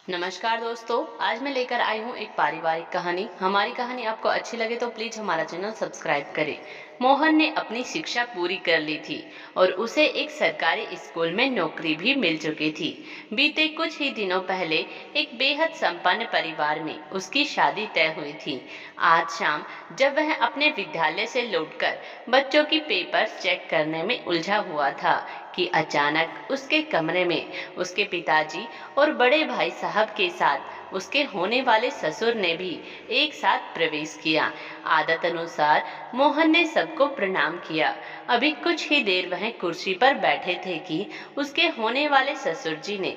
नमस्कार दोस्तों, आज मैं लेकर आई हूँ एक पारिवारिक कहानी। हमारी कहानी आपको अच्छी लगे तो प्लीज हमारा चैनल सब्सक्राइब करें। मोहन ने अपनी शिक्षा पूरी कर ली थी और उसे एक सरकारी स्कूल में नौकरी भी मिल चुकी थी। बीते कुछ ही दिनों पहले एक बेहद संपन्न परिवार में उसकी शादी तय हुई थी। आज शाम जब वह अपने विद्यालय से लौटकर बच्चों की पेपर्स चेक करने में उलझा हुआ था कि अचानक उसके कमरे में उसके पिताजी और बड़े भाई साहब के साथ उसके होने वाले ससुर ने भी एक साथ प्रवेश किया। आदत अनुसार मोहन ने सबको प्रणाम किया। अभी कुछ ही देर वह कुर्सी पर बैठे थे कि उसके होने वाले ससुर जी ने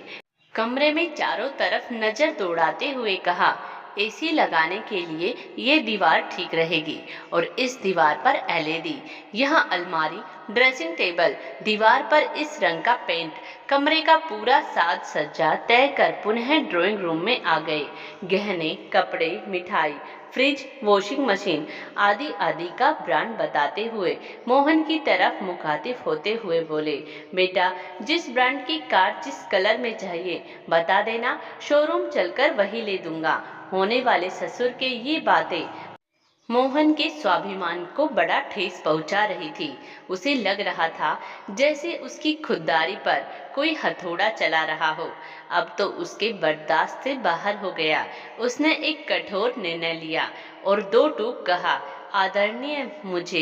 कमरे में चारों तरफ नजर दौड़ाते हुए कहा, एसी लगाने के लिए ये दीवार ठीक रहेगी और इस दीवार पर एलईडी, यहाँ अलमारी, ड्रेसिंग टेबल, दीवार पर इस रंग का पेंट। कमरे का पूरा साज सज्जा तय कर पुनः ड्राइंग रूम में आ गए। गहने, कपड़े, मिठाई, फ्रिज, वॉशिंग मशीन आदि आदि का ब्रांड बताते हुए मोहन की तरफ मुखातिब होते हुए बोले, बेटा जिस ब्रांड की कार जिस कलर में चाहिए बता देना, शोरूम चलकर वही ले दूंगा। होने वाले ससुर के ये बातें मोहन के स्वाभिमान को बड़ा ठेस पहुंचा रही थी। उसे लग रहा था जैसे उसकी खुददारी पर कोई हथौड़ा चला रहा हो। अब तो उसके बर्दाश्त से बाहर हो गया। उसने एक कठोर निर्णय लिया और दो टूक कहा, आदरणीय, मुझे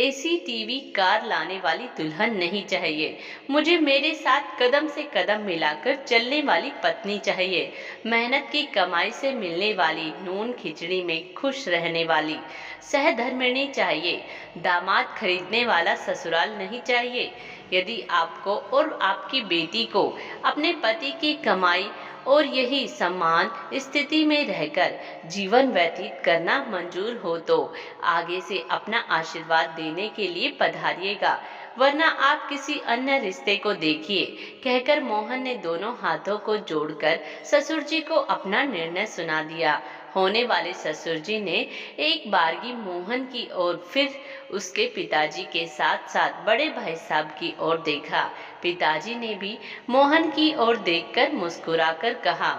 एसी टीवी कार लाने वाली दुल्हन नहीं चाहिए। मुझे मेरे साथ कदम से कदम मिलाकर चलने वाली पत्नी चाहिए। मेहनत की कमाई से मिलने वाली नून खिचड़ी में खुश रहने वाली सहधर्मिणी चाहिए। दामाद खरीदने वाला ससुराल नहीं चाहिए। यदि आपको और आपकी बेटी को अपने पति की कमाई और यही समान स्थिति में रहकर जीवन व्यतीत करना मंजूर हो तो आगे से अपना आशीर्वाद देने के लिए पधारिएगा, वरना आप किसी अन्य रिश्ते को देखिए, कहकर मोहन ने दोनों हाथों को जोड़कर ससुर जी को अपना निर्णय सुना दिया। होने वाले ससुर जी ने एक बारगी मोहन की ओर, फिर उसके पिताजी के साथ साथ बड़े भाई साहब की ओर देखा। पिताजी ने भी मोहन की ओर देखकर मुस्कुराकर कहा,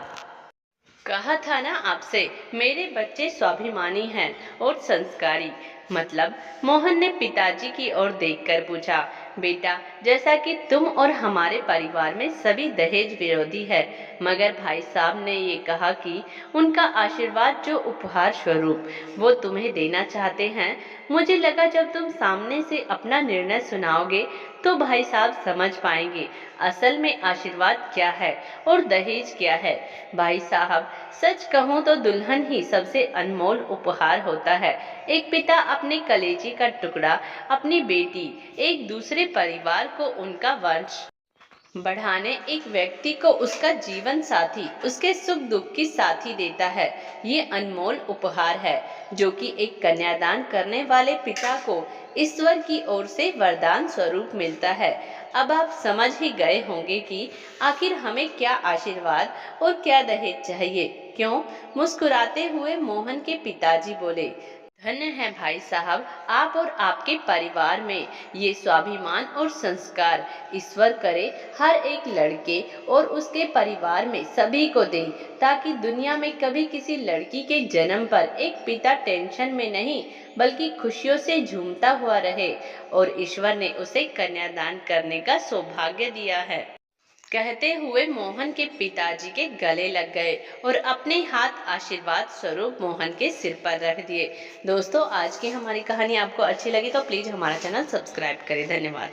कहा था ना आपसे, मेरे बच्चे स्वाभिमानी हैं और संस्कारी। मतलब? मोहन ने पिताजी की ओर देखकर पूछा, बेटा जैसा कि तुम और हमारे परिवार में सभी दहेज विरोधी है, मगर भाई साहब ने ये कहा कि उनका आशीर्वाद जो उपहार स्वरूप वो तुम्हें देना चाहते हैं। मुझे लगा जब तुम सामने से अपना निर्णय सुनाओगे तो भाई साहब समझ पाएंगे असल में आशीर्वाद क्या है और दहेज क्या है। भाई साहब, सच कहूं तो दुल्हन ही सबसे अनमोल उपहार होता है। एक पिता अपने कलेजे का टुकड़ा, अपनी बेटी, एक दूसरे परिवार को उनका वंश बढ़ाने, एक व्यक्ति को उसका जीवन साथी, उसके सुख दुख की साथी देता है। ये अनमोल उपहार है जो कि एक कन्यादान करने वाले पिता को ईश्वर की ओर से वरदान स्वरूप मिलता है। अब आप समझ ही गए होंगे कि आखिर हमें क्या आशीर्वाद और क्या दहेज चाहिए। क्यों? मुस्कुराते हुए मोहन के पिताजी बोले, धन्य है भाई साहब, आप और आपके परिवार में ये स्वाभिमान और संस्कार। ईश्वर करे हर एक लड़के और उसके परिवार में सभी को दे, ताकि दुनिया में कभी किसी लड़की के जन्म पर एक पिता टेंशन में नहीं बल्कि खुशियों से झूमता हुआ रहे, और ईश्वर ने उसे कन्यादान करने का सौभाग्य दिया है। कहते हुए मोहन के पिताजी के गले लग गए और अपने हाथ आशीर्वाद स्वरूप मोहन के सिर पर रख दिए। दोस्तों, आज की हमारी कहानी आपको अच्छी लगी तो प्लीज हमारा चैनल सब्सक्राइब करें। धन्यवाद।